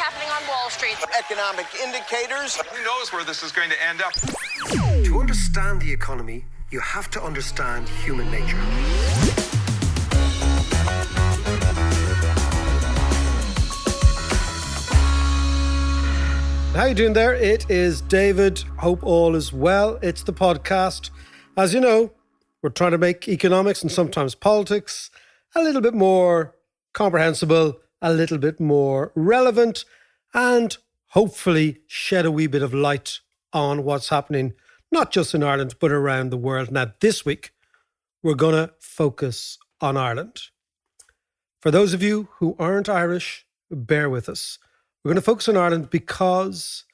happening on Wall Street. Economic indicators. Who knows where this is going to end up? To understand the economy, you have to understand human nature. How you doing there? It is David. Hope all is well. It's the podcast. As you know, we're trying to make economics and sometimes politics a little bit more comprehensible, a little bit more relevant, and hopefully shed a wee bit of light on what's happening, not just in Ireland, but around the world. Now, this week, we're going to focus on Ireland. For those of you who aren't Irish, bear with us. We're going to focus on Ireland because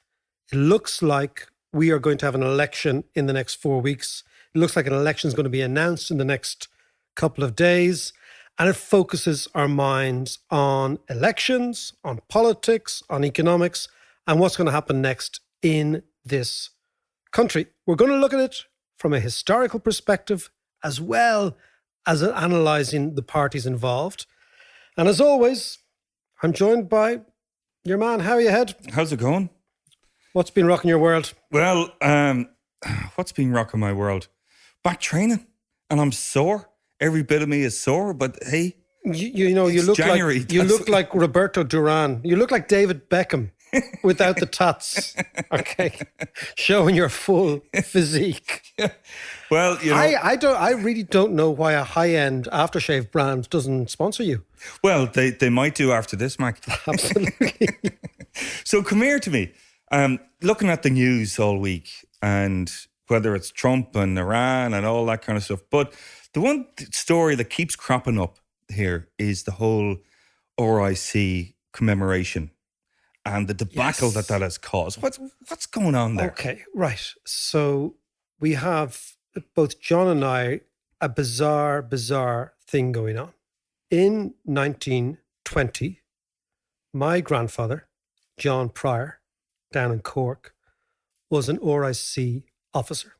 it looks like we are going to have an election in the next 4 weeks. It looks like an election is going to be announced in the next couple of days. And it focuses our minds on elections, on politics, on economics, and what's going to happen next in this country. We're going to look at it from a historical perspective as well as analysing the parties involved. And as always, I'm joined by your man, how are you, Head? How's it going? What's been rocking your world? Well, what's been rocking my world? Back training, and I'm sore. Every bit of me is sore, but hey, you look January. Like you look like Roberto Duran. You look like David Beckham without the tats. Okay, showing your full physique. Yeah. Well, you know, I really don't know why a high-end aftershave brand doesn't sponsor you. Well, they might do after this, Mac. Absolutely. So come here to me. Looking at the news all week, and whether it's Trump and Iran and all that kind of stuff. But the one story that keeps cropping up here is the whole RIC commemoration and the debacle that has caused. What's going on there? Okay, right. So we have, both John and I, a bizarre thing going on. In 1920, my grandfather, John Pryor, down in Cork, was an RIC officer.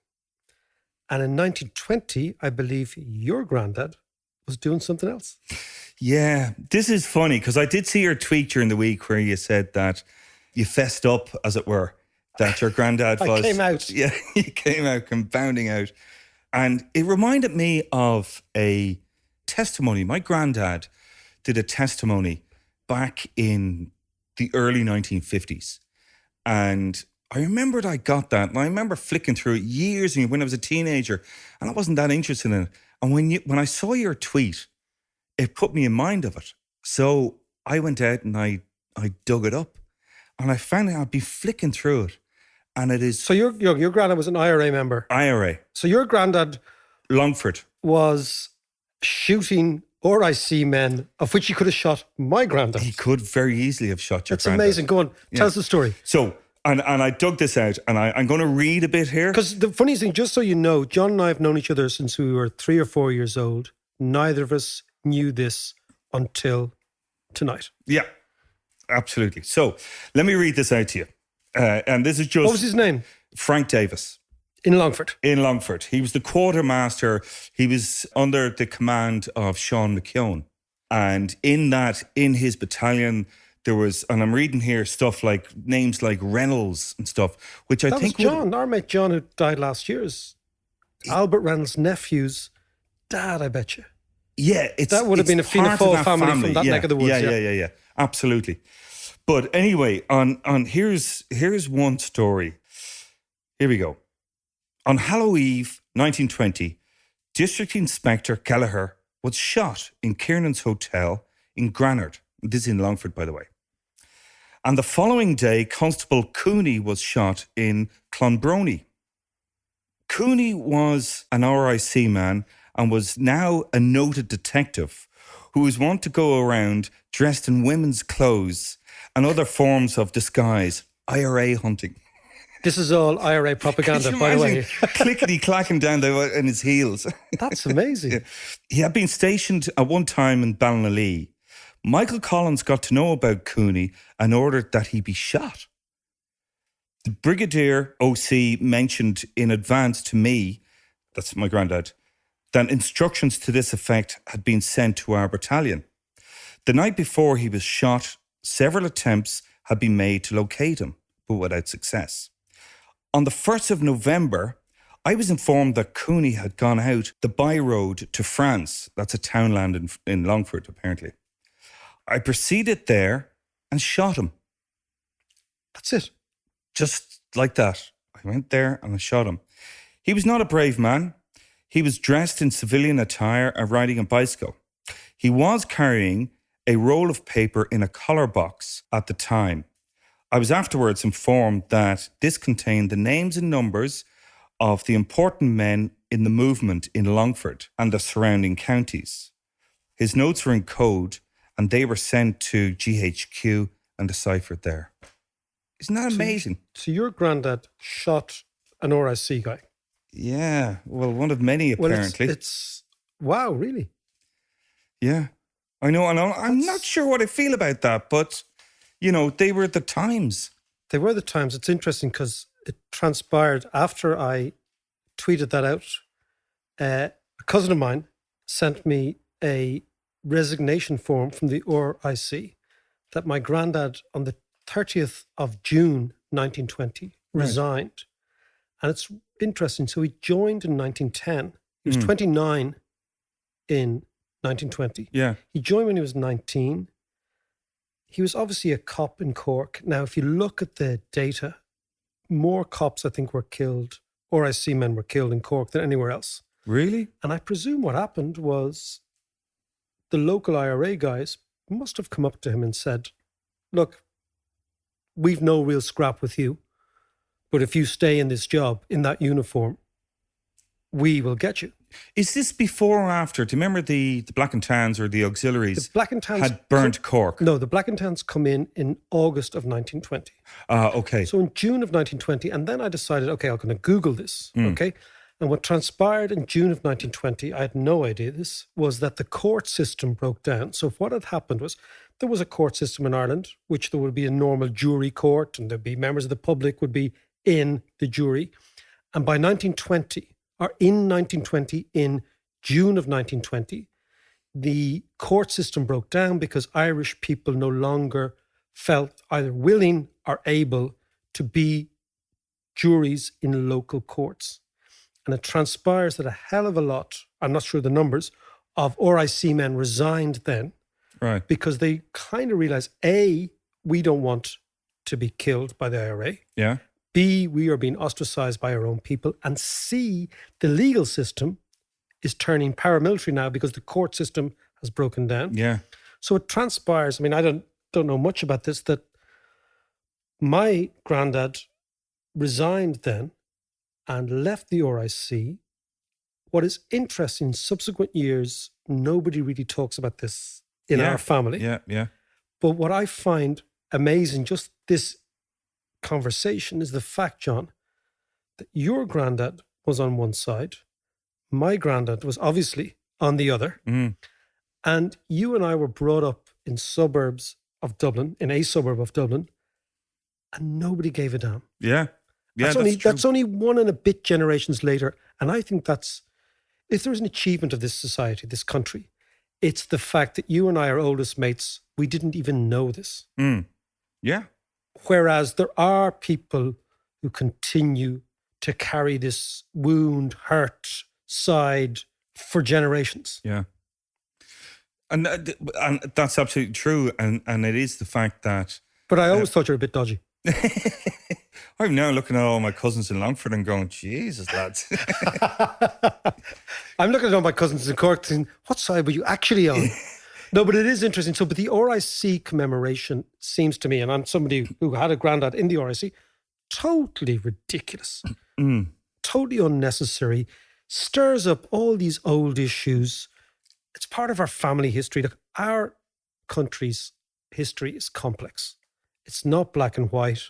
And in 1920, I believe your granddad was doing something else. Yeah, this is funny because I did see your tweet during the week where you said that you fessed up, as it were, that your granddad was... I came out. Yeah, you came out, compounding out. And it reminded me of a testimony. My granddad did a testimony back in the early 1950s. And I remembered I got that, and I remember flicking through it years ago when I was a teenager, and I wasn't that interested in it. And when I saw your tweet, it put me in mind of it. So I went out and I dug it up, and I found out I'd be flicking through it, and it is. So your granddad was an IRA member. IRA. So your granddad Longford was shooting RIC men, of which he could have shot my granddad. He could very easily have shot your That's granddad. amazing. Go on, tell us the story. So. And I dug this out, and I'm going to read a bit here. Because the funny thing, just so you know, John and I have known each other since we were 3 or 4 years old. Neither of us knew this until tonight. Yeah, absolutely. So let me read this out to you. And this is just... What was his name? Frank Davis. In Longford. In Longford. He was the quartermaster. He was under the command of Sean McKeown. And in his battalion... There was, and I'm reading here stuff like names like Reynolds and stuff, which I think was John, our mate John, who died last year, is Albert Reynolds' nephew's dad, I bet you. Yeah, that would have been a Fianna Fáil family from that neck of the woods. Yeah, absolutely. But anyway, on here's one story. Here we go. On Halloween Eve, 1920, District Inspector Gallagher was shot in Kiernan's Hotel in Granard. This is in Longford, by the way. And the following day, Constable Cooney was shot in Clonbrony. Cooney was an RIC man and was now a noted detective who was wont to go around dressed in women's clothes and other forms of disguise, IRA hunting. This is all IRA propaganda, by the way. Clickety-clacking down in his heels. That's amazing. Yeah. He had been stationed at one time in Ballinallee. Michael Collins got to know about Cooney and ordered that he be shot. The Brigadier OC mentioned in advance to me, that's my granddad, that instructions to this effect had been sent to our battalion. The night before he was shot, several attempts had been made to locate him, but without success. On the 1st of November, I was informed that Cooney had gone out the by road to France. That's a townland in Longford, apparently. I proceeded there and shot him. That's it. Just like that. I went there and I shot him. He was not a brave man. He was dressed in civilian attire and riding a bicycle. He was carrying a roll of paper in a collar box at the time. I was afterwards informed that this contained the names and numbers of the important men in the movement in Longford and the surrounding counties. His notes were in code and they were sent to GHQ and deciphered there. Isn't that amazing? So your granddad shot an RIC guy? Yeah, well, one of many apparently. Well, it's wow, really? Yeah, I know. I'm not sure what I feel about that, but, they were the times. They were the times. It's interesting because it transpired after I tweeted that out. A cousin of mine sent me a resignation form from the RIC that my granddad on the 30th of June 1920 resigned. And it's interesting. So he joined in 1910. He was 29 in 1920. Yeah. He joined when he was 19. He was obviously a cop in Cork. Now, if you look at the data, more cops, I think, were killed, RIC men were killed in Cork than anywhere else. Really? And I presume what happened was the local IRA guys must have come up to him and said, look, we've no real scrap with you, but if you stay in this job, in that uniform, we will get you. Is this before or after? Do you remember the Black and Tans or the auxiliaries The Black and Tans had burnt Cork? No, the Black and Tans come in August of 1920. Okay. So in June of 1920, and then I decided, okay, I'm going to Google this, okay? And what transpired in June of 1920, I had no idea this, was that the court system broke down. So what had happened was there was a court system in Ireland, which there would be a normal jury court, and there'd be members of the public would be in the jury. And by 1920, or in 1920, in June of 1920, the court system broke down because Irish people no longer felt either willing or able to be juries in local courts. And it transpires that a hell of a lot, I'm not sure the numbers, of RIC men resigned then. Right. Because they kind of realised, A, we don't want to be killed by the IRA. Yeah. B, we are being ostracised by our own people. And C, the legal system is turning paramilitary now because the court system has broken down. Yeah. So it transpires, I mean, I don't know much about this, that my granddad resigned then and left the RIC. What is interesting, in subsequent years, nobody really talks about this in our family. Yeah, yeah. But what I find amazing, just this conversation, is the fact, John, that your granddad was on one side, my granddad was obviously on the other, and you and I were brought up in suburbs of Dublin, in a suburb of Dublin, and nobody gave a damn. Yeah. Yeah, that's only one and a bit generations later, and I think that's, if there's an achievement of this society, this country, it's the fact that you and I are oldest mates, we didn't even know this. Yeah. Whereas there are people who continue to carry this wound, hurt side for generations. Yeah. And that's absolutely true. And it is the fact that... But I always thought you were a bit dodgy. I'm now looking at all my cousins in Longford and going, Jesus, lads. I'm looking at all my cousins in Cork thinking, what side were you actually on? No, but it is interesting. So, but the RIC commemoration seems to me, and I'm somebody who had a granddad in the RIC, totally ridiculous, totally unnecessary, stirs up all these old issues. It's part of our family history. Look, our country's history is complex. It's not black and white.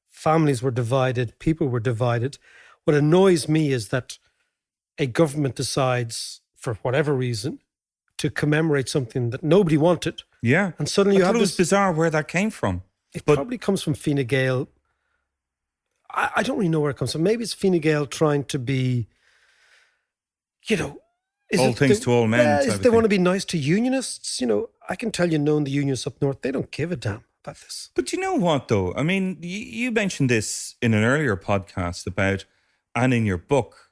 Families were divided. People were divided. What annoys me is that a government decides, for whatever reason, to commemorate something that nobody wanted. Yeah. And suddenly you have it was this... bizarre where that came from. It probably comes from Fine Gael. I don't really know where it comes from. Maybe it's Fine Gael trying to be, all things to all men. They want to be nice to unionists. I can tell you, knowing the unionists up north, they don't give a damn about this. But you know what, though? I mean, you mentioned this in an earlier podcast about, and in your book,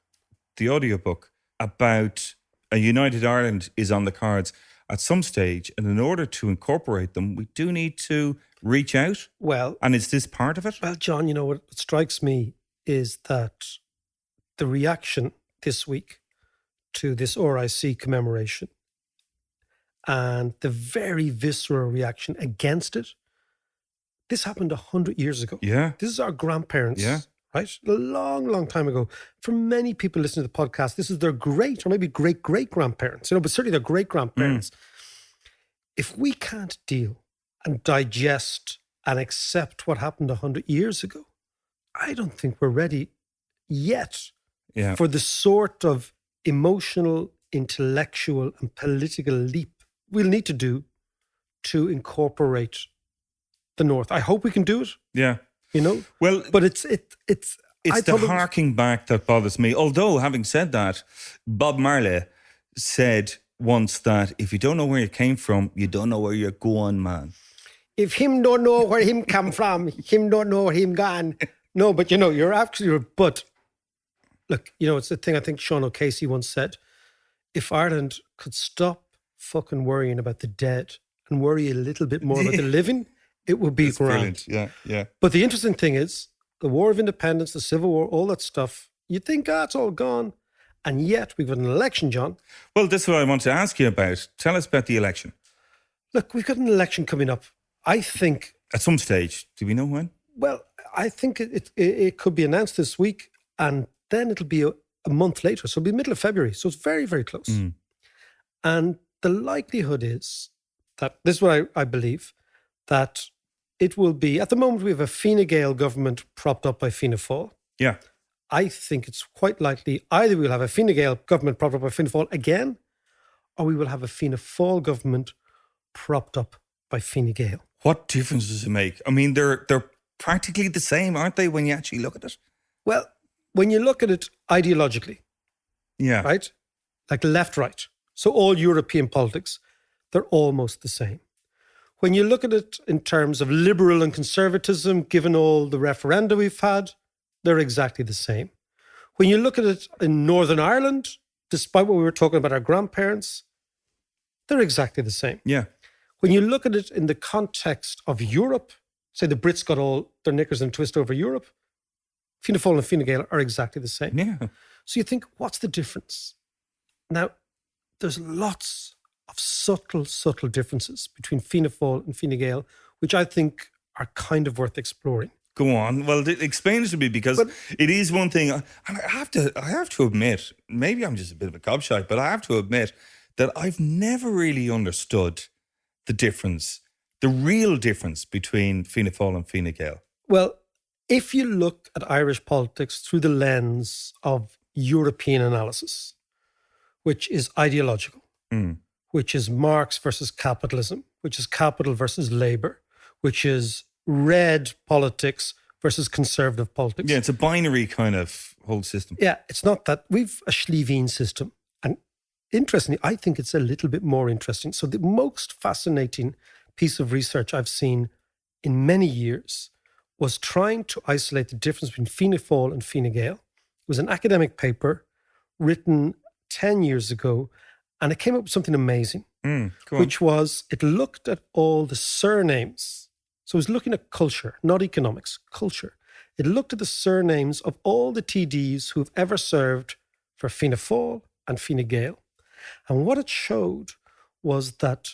the audiobook, about a United Ireland is on the cards at some stage. And in order to incorporate them, we do need to reach out. Well, And is this part of it? Well, John, you know what strikes me is that the reaction this week to this RIC commemoration and the very visceral reaction against it, this happened 100 years ago. Yeah. This is our grandparents, Yeah. right? A long, long time ago. For many people listening to the podcast, this is their great or maybe great-great-grandparents, but certainly their great-grandparents. If we can't deal and digest and accept what happened 100 years ago, I don't think we're ready yet for the sort of emotional, intellectual and political leap we'll need to do to incorporate the North. I hope we can do it. Yeah. You know? Well, but it's the harking back that bothers me. Although, having said that, Bob Marley said once that if you don't know where you came from, you don't know where you're going, man. If him don't know where him come from, him don't know where him gone. No, but you know, you're absolutely right. But look, you know, it's the thing I think Sean O'Casey once said. If Ireland could stop fucking worrying about the dead and worry a little bit more about the living, it would be That's grand. brilliant. Yeah. But the interesting thing is, the War of Independence, the Civil War, all that stuff, you think, it's all gone. And yet we've got an election, John. Well, this is what I want to ask you about. Tell us about the election. Look, we've got an election coming up. I think... At some stage. Do we know when? Well, I think it could be announced this week, and then it'll be a month later. So it'll be middle of February. So it's very, very close. And the likelihood is that, this is what I believe, that it will be, at the moment we have a Fine Gael government propped up by Fianna Fáil. Yeah. I think it's quite likely either we'll have a Fine Gael government propped up by Fianna Fáil again, or we will have a Fianna Fáil government propped up by Fine Gael. What difference does it make? I mean, they're practically the same, aren't they, when you actually look at it? Well, when you look at it ideologically, right? Like left-right, so all European politics, they're almost the same. When you look at it in terms of liberal and conservatism, given all the referenda we've had, they're exactly the same. When you look at it in Northern Ireland, despite what we were talking about our grandparents, they're exactly the same. Yeah. When you look at it in the context of Europe, say the Brits got all their knickers in a twist over Europe, Fianna Fáil and Fine Gael are exactly the same. Yeah. So you think, what's the difference? Now, there's lots of subtle differences between Fianna Fáil and Fine Gael, which I think are kind of worth exploring. Go on. Well, explain it to me, because it is one thing. And I have to admit, maybe I'm just a bit of a gobshite, but I have to admit that I've never really understood the difference, the real difference between Fianna Fáil and Fine Gael. Well, if you look at Irish politics through the lens of European analysis, which is ideological, which is Marx versus capitalism, which is capital versus labour, which is red politics versus conservative politics. Yeah, it's a binary kind of whole system. Yeah, it's not that. We've a Schlevene system. And interestingly, I think it's a little bit more interesting. So the most fascinating piece of research I've seen in many years was trying to isolate the difference between Fianna Fáil and Fine Gael. It was an academic paper written 10 years ago, and it came up with something amazing, which was it looked at all the surnames. So it was looking at culture, not economics, culture. It looked at the surnames of all the TDs who've ever served for Fianna Fáil and Fine Gael. And what it showed was that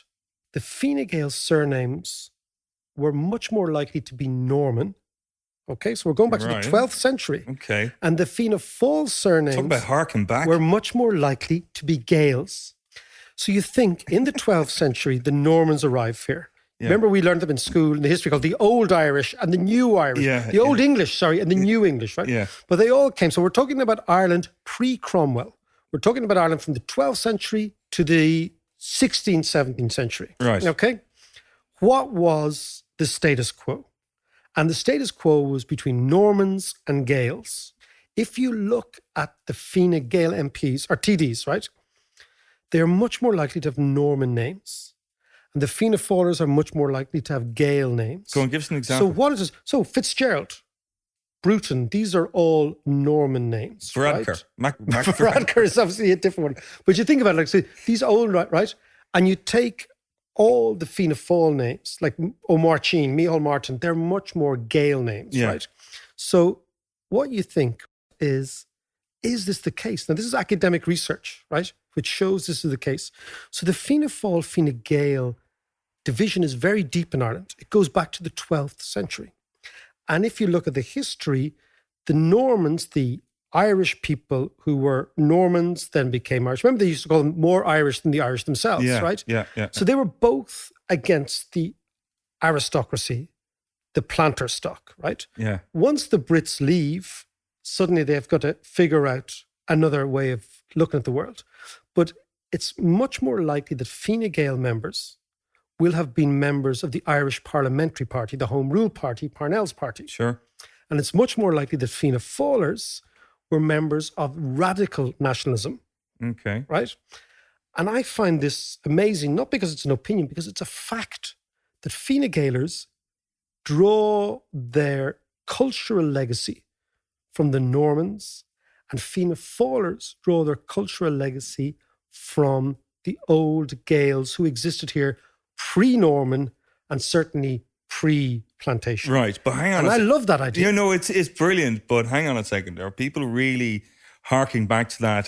the Fine Gael surnames were much more likely to be Norman. Okay, so we're going back to the 12th century. Okay. And the Fianna Fáil surnames Talk about harking back. were much more likely to be Gaels. So you think in the 12th century, the Normans arrive here. Yeah. Remember, we learned them in school in the history called the Old Irish and the New Irish. Yeah, the Old English, and the New English, right? Yeah. But they all came. So we're talking about Ireland pre-Cromwell. We're talking about Ireland from the 12th century to the 16th, 17th century. Right. Okay. What was the status quo? And the status quo was between Normans and Gaels. If you look at the Fine Gael MPs, or TDs, right? They're much more likely to have Norman names. And the Fianna Fáilers are much more likely to have Gael names. Go on, give us an example. So what is this? So Fitzgerald, Bruton, these are all Norman names. Varadkar. Right? Varadkar is obviously a different one. But you think about it, like, so these old, right? And you take all the Fianna Fáil names, like O'Martin, Micheál Martin, they're much more Gael names, right? So what you think is this the case? Now, this is academic research, right? Which shows this is the case. So the Fianna Fáil, Fine Gael division is very deep in Ireland. It goes back to the 12th century. And if you look at the history, the Normans, the Irish people who were Normans, then became Irish. Remember, they used to call them more Irish than the Irish themselves, right? Yeah. So they were both against the aristocracy, the planter stock, right? Yeah. Once the Brits leave, suddenly they've got to figure out another way of looking at the world. But it's much more likely that Fine Gael members will have been members of the Irish Parliamentary Party, the Home Rule Party, Parnell's party. Sure. And it's much more likely that Fianna Fáilers were members of radical nationalism. Okay. Right? And I find this amazing, not because it's an opinion, because it's a fact that Fine Gaelers draw their cultural legacy from the Normans, and Fianna Fáilers draw their cultural legacy from the old Gaels who existed here pre-Norman and certainly pre-plantation. Right, but hang on. And I love that idea. You know, it's brilliant, but hang on a second. Are people really harking back to that?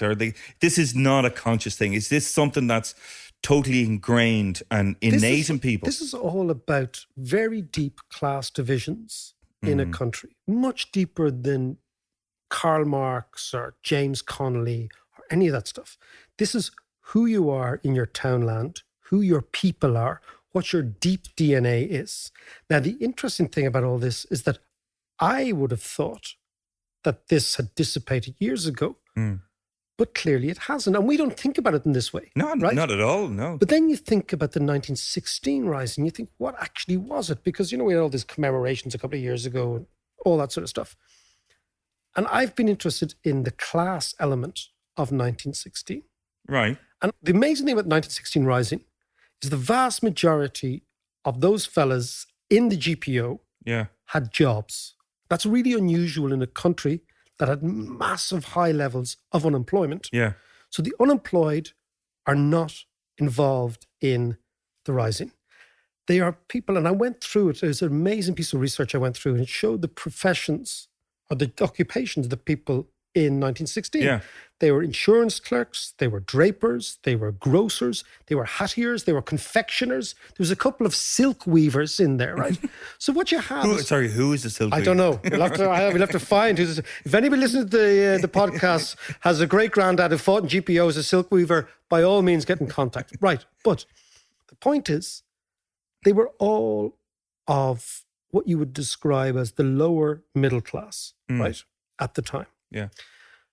This is not a conscious thing. Is this something that's totally ingrained and innate in people? This is all about very deep class divisions in a country, much deeper than Karl Marx or James Connolly or any of that stuff. This is who you are in your townland, who your people are, what your deep DNA is. Now, the interesting thing about all this is that I would have thought that this had dissipated years ago, but clearly it hasn't. And we don't think about it in this way. No, right? Not at all, no. But then you think about the 1916 rising, you think, what actually was it? Because, you know, we had all these commemorations a couple of years ago and all that sort of stuff. And I've been interested in the class element of 1916. Right. And the amazing thing about 1916 rising is the vast majority of those fellas in the GPO had jobs. That's really unusual in a country that had massive high levels of unemployment. Yeah. So the unemployed are not involved in the rising. They are people, and I went through it. There's an amazing piece of research I went through, and it showed the professions or the occupations of the people in 1916. Yeah. They were insurance clerks, they were drapers, they were grocers, they were hattiers, they were confectioners. There was a couple of silk weavers in there, right? So what you have who is the silk weaver? I don't know. We'll have to find who's. If anybody listening to the podcast has a great granddad who fought in GPO as a silk weaver, by all means get in contact. Right. But the point is, they were all of what you would describe as the lower middle class, right, at the time. Yeah.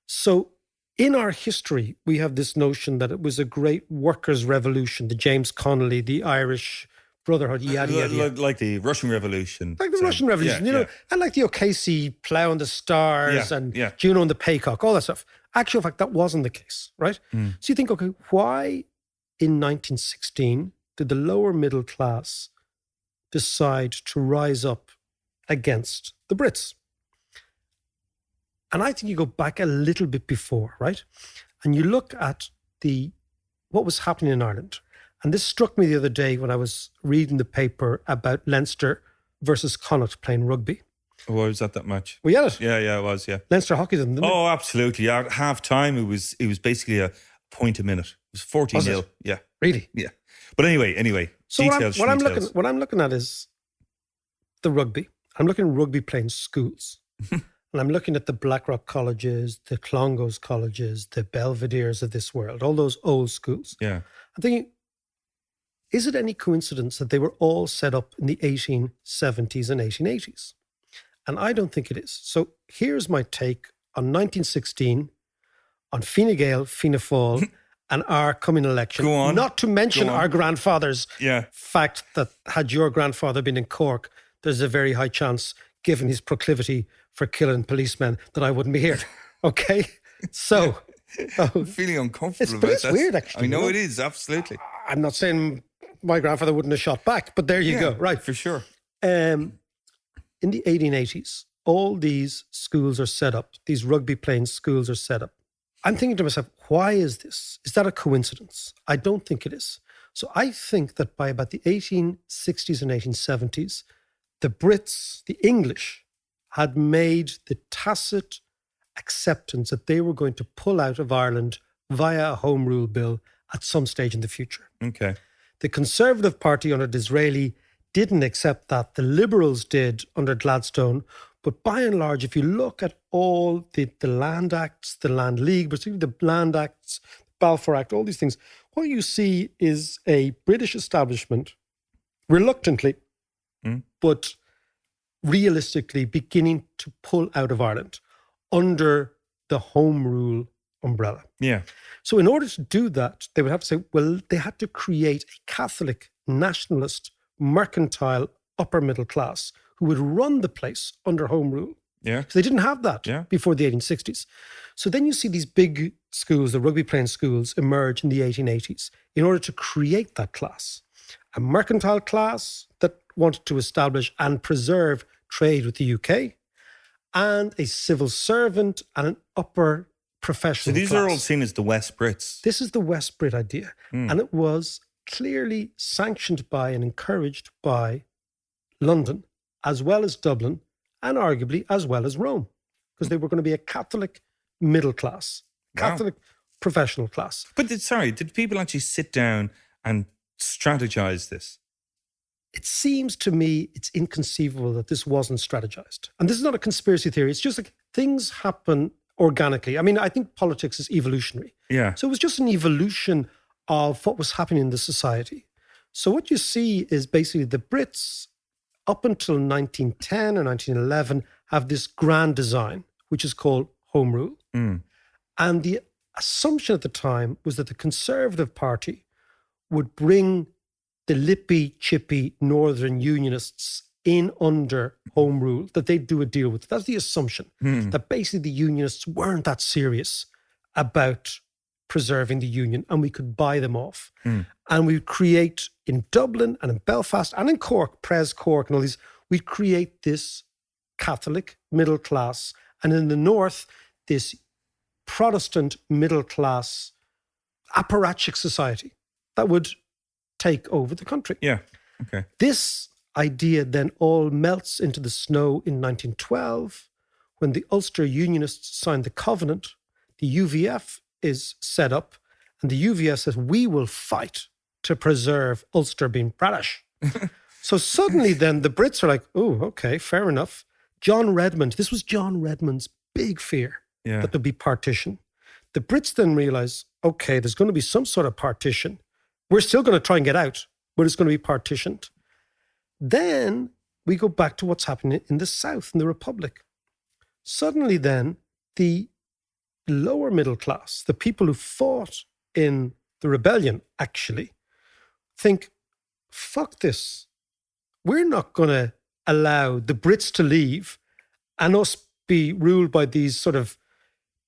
So in our history, we have this notion that it was a great workers' revolution, the James Connolly, the Irish Brotherhood, yada. Like the Russian Revolution. Like the Russian Revolution, you know, and like the O'Casey plough and the stars and Juno and the Paycock, all that stuff. Actual fact, that wasn't the case, right? So you think, okay, why in 1916 did the lower middle class decide to rise up against the Brits? And I think you go back a little bit before, right? And you look at what was happening in Ireland. And this struck me the other day when I was reading the paper about Leinster versus Connacht playing rugby. Oh, I was at that match. Were you at it? Yeah, I was, yeah. Leinster hockeyed them, didn't Oh, absolutely. At half time, it was basically a point a minute. It was 40-0. Yeah. Really? Yeah. But anyway. So what I'm looking at is the rugby. I'm looking at rugby playing schools. And I'm looking at the Blackrock colleges, the Clongowes colleges, the Belvederes of this world, all those old schools. Yeah. I'm thinking, is it any coincidence that they were all set up in the 1870s and 1880s? And I don't think it is. So here's my take on 1916, on Fine Gael, Fianna Fáil, and our coming election. Go on. Not to mention our grandfather's fact that had your grandfather been in Cork, there's a very high chance, given his proclivity for killing policemen, that I wouldn't be here. Okay? So... I'm feeling uncomfortable about it's that. Weird, actually. I know it is, absolutely. I'm not saying my grandfather wouldn't have shot back, but there you go. Right. For sure. In the 1880s, all these schools are set up. These rugby playing schools are set up. I'm thinking to myself, why is this? Is that a coincidence? I don't think it is. So I think that by about the 1860s and 1870s, the Brits, the English, had made the tacit acceptance that they were going to pull out of Ireland via a Home Rule bill at some stage in the future. Okay. The Conservative Party under Disraeli didn't accept that. The Liberals did under Gladstone. But by and large, if you look at all the Land Acts, the Land League, particularly the Land Acts, Balfour Act, all these things, what you see is a British establishment, reluctantly, but realistically beginning to pull out of Ireland under the Home Rule umbrella. Yeah. So in order to do that, they would have to say, well, they had to create a Catholic, nationalist, mercantile, upper middle class who would run the place under Home Rule. Yeah. Because they didn't have that before the 1860s. So then you see these big schools, the rugby playing schools, emerge in the 1880s in order to create that class. A mercantile class that wanted to establish and preserve trade with the UK, and a civil servant and an upper professional class. So these are all seen as the West Brits. This is the West Brit idea. And it was clearly sanctioned by and encouraged by London, as well as Dublin, and arguably as well as Rome, because they were going to be a Catholic middle class, Catholic professional class. But did people actually sit down and strategize this? It seems to me it's inconceivable that this wasn't strategized. And this is not a conspiracy theory. It's just like things happen organically. I mean, I think politics is evolutionary. Yeah. So it was just an evolution of what was happening in the society. So what you see is basically the Brits, up until 1910 or 1911, have this grand design, which is called Home Rule. And the assumption at the time was that the Conservative Party would bring the lippy, chippy Northern Unionists in under Home Rule, that they'd do a deal with. That's the assumption, that basically the Unionists weren't that serious about preserving the Union and we could buy them off. And we'd create in Dublin and in Belfast and in Cork, Pres Cork and all these, we'd create this Catholic middle class, and in the north, this Protestant middle class apparatchik society that would take over the country. Yeah. Okay. This idea then all melts into the snow in 1912 when the Ulster Unionists signed the Covenant. The UVF is set up, and the UVF says, we will fight to preserve Ulster being British. So suddenly then the Brits are like, oh, okay, fair enough. This was John Redmond's big fear, that there'd be partition. The Brits then realize, okay, there's going to be some sort of partition. We're still going to try and get out, but it's going to be partitioned. Then we go back to what's happening in the South, in the Republic. Suddenly then, the lower middle class, the people who fought in the rebellion, actually think, fuck this. We're not going to allow the Brits to leave and us be ruled by these sort of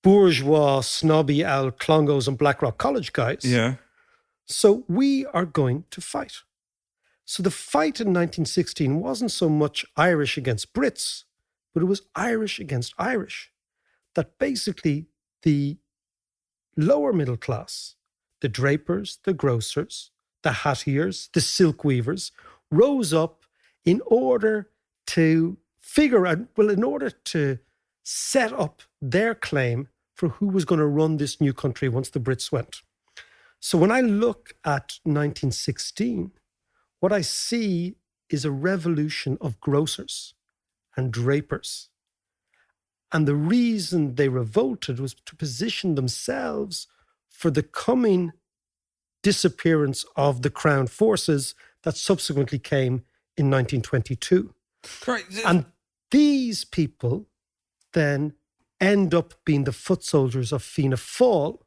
bourgeois, snobby Al Clongos and Blackrock College guys. Yeah. So we are going to fight. So the fight in 1916 wasn't so much Irish against Brits, but it was Irish against Irish. That basically the lower middle class, the drapers, the grocers, the hattiers, the silk weavers, rose up in order to figure out, in order to set up their claim for who was going to run this new country once the Brits went. So when I look at 1916, what I see is a revolution of grocers and drapers. And the reason they revolted was to position themselves for the coming disappearance of the Crown forces that subsequently came in 1922. Right. And these people then end up being the foot soldiers of Fianna Fáil,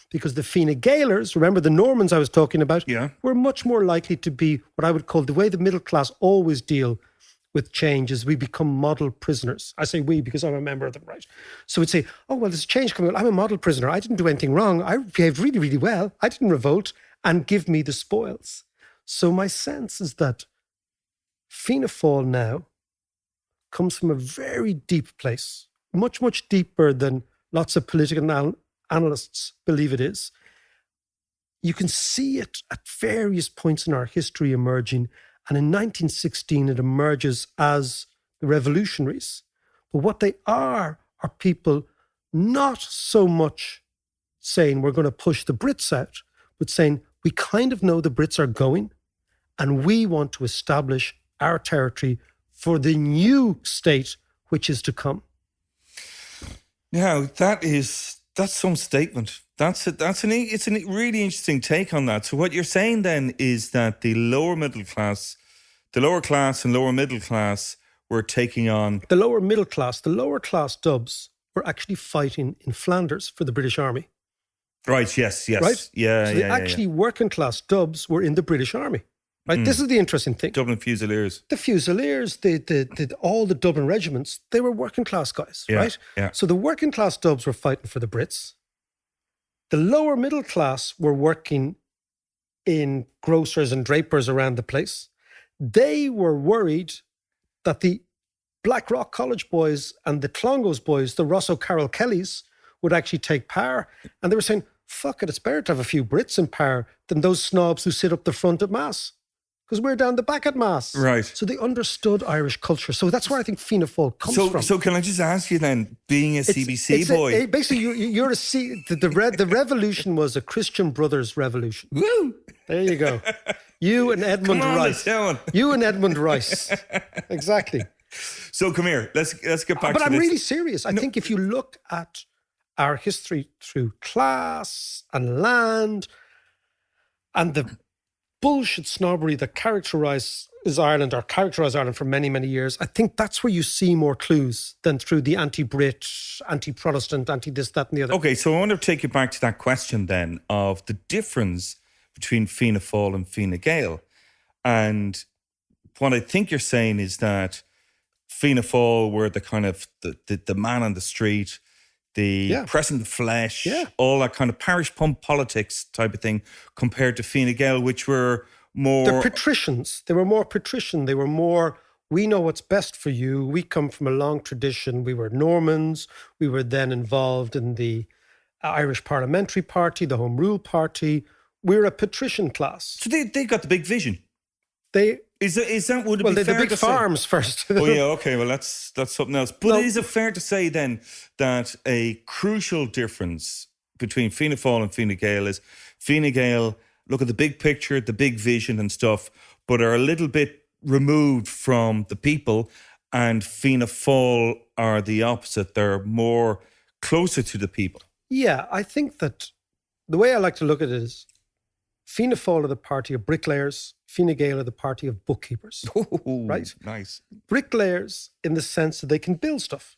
because the Fine Gaelers, remember the Normans I was talking about, were much more likely to be what I would call, the way the middle class always deal with change is we become model prisoners. I say we because I'm a member of them, right? So we'd say, oh, well, there's change coming. I'm a model prisoner. I didn't do anything wrong. I behaved really, really well. I didn't revolt, and give me the spoils. So my sense is that Fianna Fáil now comes from a very deep place, much, much deeper than lots of political analysts believe it is. You can see it at various points in our history emerging. And in 1916, it emerges as the revolutionaries. But what they are people not so much saying we're going to push the Brits out, but saying we kind of know the Brits are going and we want to establish our territory for the new state which is to come. Now, that's some statement. It's a really interesting take on that. So what you're saying then is that the lower class and lower middle class were taking on... The lower class dubs were actually fighting in Flanders for the British Army. Right, yes. Right? Yeah, so the working class dubs were in the British Army. Right? This is the interesting thing. Dublin Fusiliers. The Fusiliers, all the Dublin regiments, they were working class guys, right? Yeah. So the working class dubs were fighting for the Brits. The lower middle class were working in grocers and drapers around the place. They were worried that the Blackrock College boys and the Clongowes boys, the Ross O'Carroll Kellys, would actually take power. And they were saying, fuck it, it's better to have a few Brits in power than those snobs who sit up the front at Mass. Because we're down the back at Mass. Right. So they understood Irish culture. So that's where I think Fianna Fáil comes from. So can I just ask you then, being a CBC boy... basically, you're the revolution was a Christian Brothers Revolution. Woo! There you go. You and Edmund Rice. You and Edmund Rice. Exactly. So come here, let's get back to this. But I'm really serious. I think if you look at our history through class and land and the bullshit snobbery that characterised Ireland for many, many years, I think that's where you see more clues than through the anti-Brit, anti-Protestant, anti-this, that and the other. Okay, so I want to take you back to that question then of the difference between Fianna Fáil and Fine Gael. And what I think you're saying is that Fianna Fáil were the kind of the man on the street, pressing the flesh, all that kind of parish pump politics type of thing, compared to Fine Gael, which were more... They're patricians. They were more patrician. They were more, we know what's best for you. We come from a long tradition. We were Normans. We were then involved in the Irish Parliamentary Party, the Home Rule Party. We're a patrician class. So they got the big vision. Is that would it well, be fair the big to farms say? First. Oh yeah, okay. Well, that's something else. But is it fair to say then that a crucial difference between Fianna Fáil and Fine Gael is Fine Gael look at the big picture, the big vision and stuff, but are a little bit removed from the people, and Fianna Fáil are the opposite. They're more closer to the people. Yeah, I think that the way I like to look at it is Fianna Fáil are the party of bricklayers, Fine Gael are the party of bookkeepers. Ooh, right? Nice. Bricklayers in the sense that they can build stuff.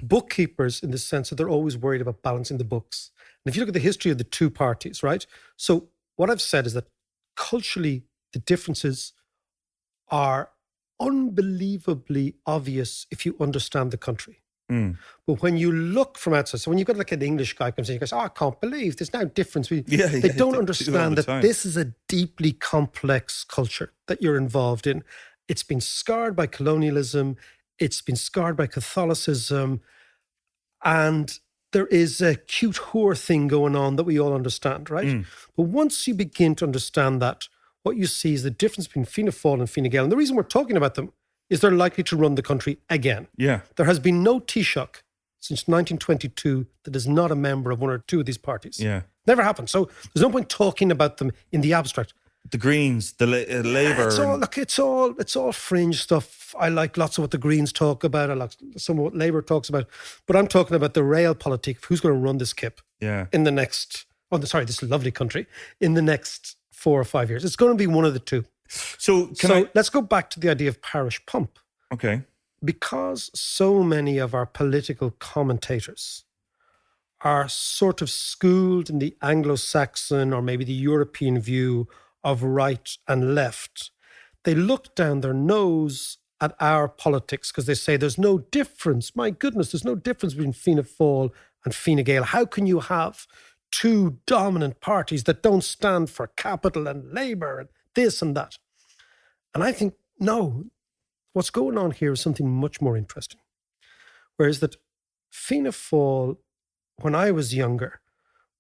Bookkeepers in the sense that they're always worried about balancing the books. And if you look at the history of the two parties, right? So what I've said is that culturally, the differences are unbelievably obvious if you understand the country. But when you look from outside, so when you've got like an English guy comes in, he goes, I can't believe there's now difference. They don't understand that this is a deeply complex culture that you're involved in. It's been scarred by colonialism. It's been scarred by Catholicism. And there is a cute whore thing going on that we all understand, right? But once you begin to understand that, what you see is the difference between Fianna Fáil and Fine Gael. And the reason we're talking about them is they're likely to run the country again. Yeah. There has been no Taoiseach since 1922 that is not a member of one or two of these parties. Yeah. Never happened. So there's no point talking about them in the abstract. The Greens, the Labour. It's all fringe stuff. I like lots of what the Greens talk about. I like some of what Labour talks about. But I'm talking about the realpolitik of who's going to run this kip in the next, this lovely country, in the next 4 or 5 years. It's going to be one of the two. So let's go back to the idea of parish pump. Okay. Because so many of our political commentators are sort of schooled in the Anglo-Saxon or maybe the European view of right and left, they look down their nose at our politics because they say there's no difference. My goodness, there's no difference between Fianna Fáil and Fine Gael. How can you have two dominant parties that don't stand for capital and labour and this and that. And I think, no, what's going on here is something much more interesting. Whereas that Fianna Fáil, when I was younger,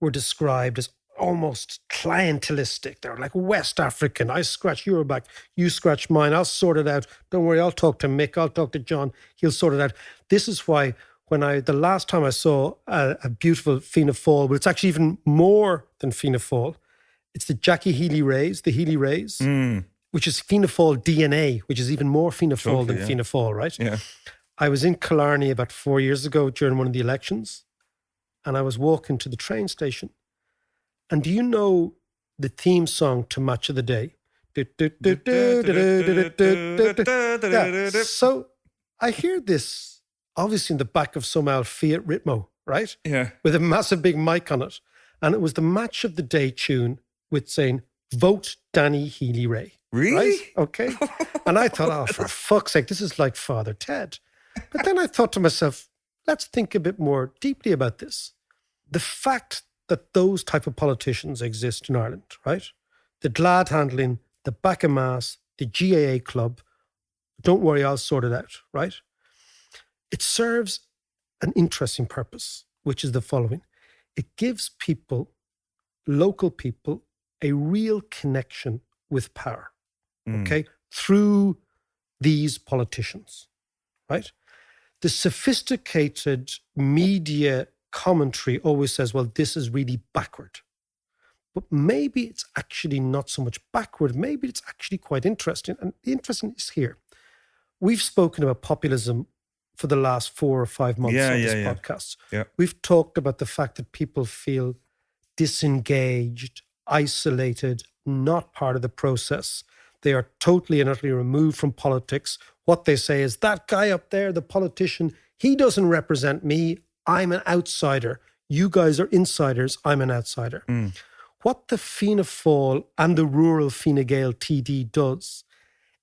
were described as almost clientelistic. They're like West African. I scratch your back, you scratch mine, I'll sort it out. Don't worry, I'll talk to Mick, I'll talk to John, he'll sort it out. This is why the last time I saw a beautiful Fianna Fáil, but it's actually even more than Fianna Fáil, it's the Jackie Healy-Raes, the Healy-Raes, which is Fianna Fáil DNA, which is even more Fianna Fáil than Fianna Fáil, right? Yeah. I was in Killarney about 4 years ago during one of the elections, and I was walking to the train station. And do you know the theme song to Match of the Day? Yeah. So I hear this, obviously in the back of some old Fiat Ritmo, right? Yeah. With a massive big mic on it. And it was the Match of the Day tune with saying, vote Danny Healy-Rae. Really? Right? Okay. And I thought, oh, for fuck's sake, this is like Father Ted. But then I thought to myself, let's think a bit more deeply about this. The fact that those type of politicians exist in Ireland, right? The glad handling, the Bacchamass, the GAA club, don't worry, I'll sort it out, right? It serves an interesting purpose, which is the following. It gives people, local people, a real connection with power, okay, through these politicians, right? The sophisticated media commentary always says, well, this is really backward. But maybe it's actually not so much backward. Maybe it's actually quite interesting. And the interesting is here. We've spoken about populism for the last 4 or 5 months on this podcast. Yeah. We've talked about the fact that people feel disengaged, isolated, not part of the process. They are totally and utterly removed from politics. What they say is, that guy up there, the politician, he doesn't represent me. I'm an outsider. You guys are insiders. I'm an outsider. What the Fianna Fáil and the rural Fine Gael TD does,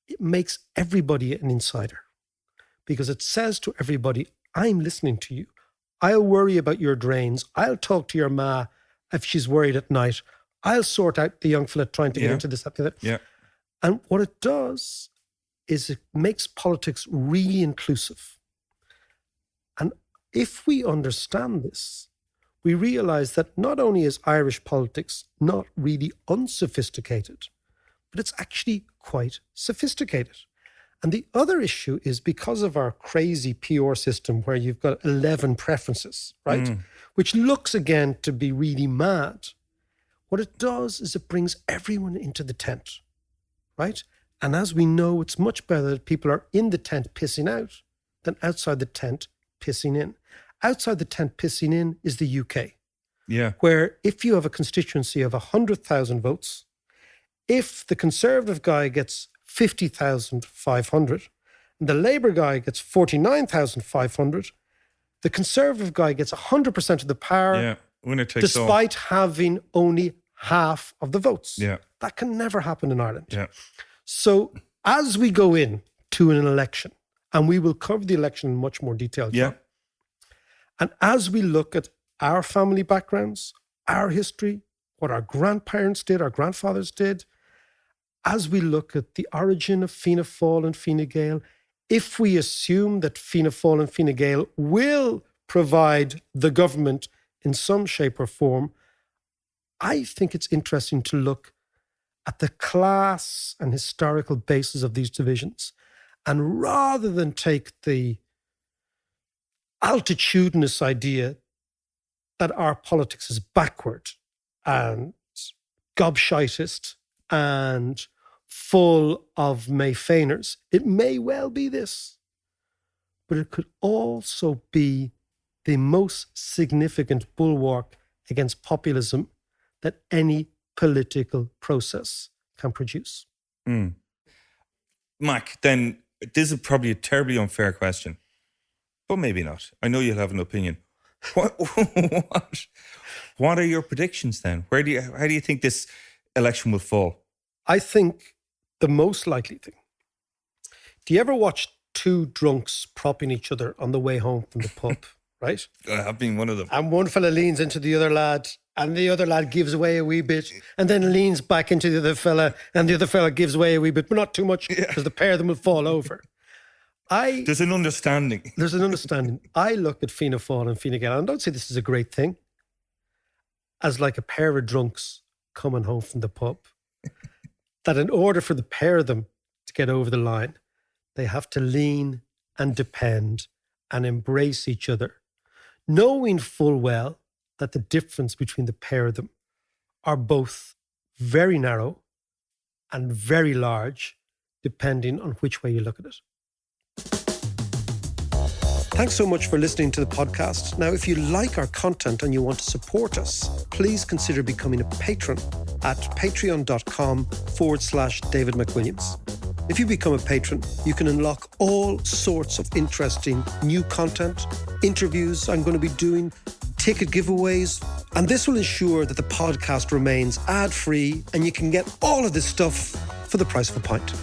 it makes everybody an insider. Because it says to everybody, I'm listening to you. I'll worry about your drains. I'll talk to your ma if she's worried at night. I'll sort out the young fella trying to get into this, that, and that. Yeah. And what it does is it makes politics really inclusive. And if we understand this, we realize that not only is Irish politics not really unsophisticated, but it's actually quite sophisticated. And the other issue is because of our crazy PR system where you've got 11 preferences, right? Which looks again to be really mad. What it does is it brings everyone into the tent, right? And as we know, it's much better that people are in the tent pissing out than outside the tent pissing in. Outside the tent pissing in is the UK. Yeah. Where if you have a constituency of 100,000 votes, if the Conservative guy gets 50,500 and the Labour guy gets 49,500, the Conservative guy gets 100% of the power. Yeah. Winner takes all. Despite having only half of the votes. Yeah. That can never happen in Ireland. Yeah. So as we go in to an election, and we will cover the election in much more detail, John, and as we look at our family backgrounds, our history, what our grandparents did, our grandfathers did, as we look at the origin of Fianna Fáil and Fine Gael, if we assume that Fianna Fáil and Fine Gael will provide the government in some shape or form, I think it's interesting to look at the class and historical basis of these divisions. And rather than take the altitudinous idea that our politics is backward and gobshitist and full of Mayfainers, it may well be this, but it could also be the most significant bulwark against populism that any political process can produce. Mac, then this is probably a terribly unfair question, but maybe not. I know you'll have an opinion. What are your predictions then? How do you think this election will fall? I think the most likely thing. Do you ever watch two drunks propping each other on the way home from the pub, right? I have been one of them. And one fella leans into the other lad and the other lad gives away a wee bit and then leans back into the other fella and the other fella gives away a wee bit, but not too much because the pair of them will fall over. There's an understanding. There's an understanding. I look at Fianna Fáil and Fine Gael, and don't say this is a great thing, as like a pair of drunks coming home from the pub. That in order for the pair of them to get over the line, they have to lean and depend and embrace each other, knowing full well that the difference between the pair of them are both very narrow and very large, depending on which way you look at it. Thanks so much for listening to the podcast. Now, if you like our content and you want to support us, please consider becoming a patron at patreon.com/David McWilliams. If you become a patron, you can unlock all sorts of interesting new content, interviews I'm going to be doing, ticket giveaways, and this will ensure that the podcast remains ad-free and you can get all of this stuff for the price of a pint.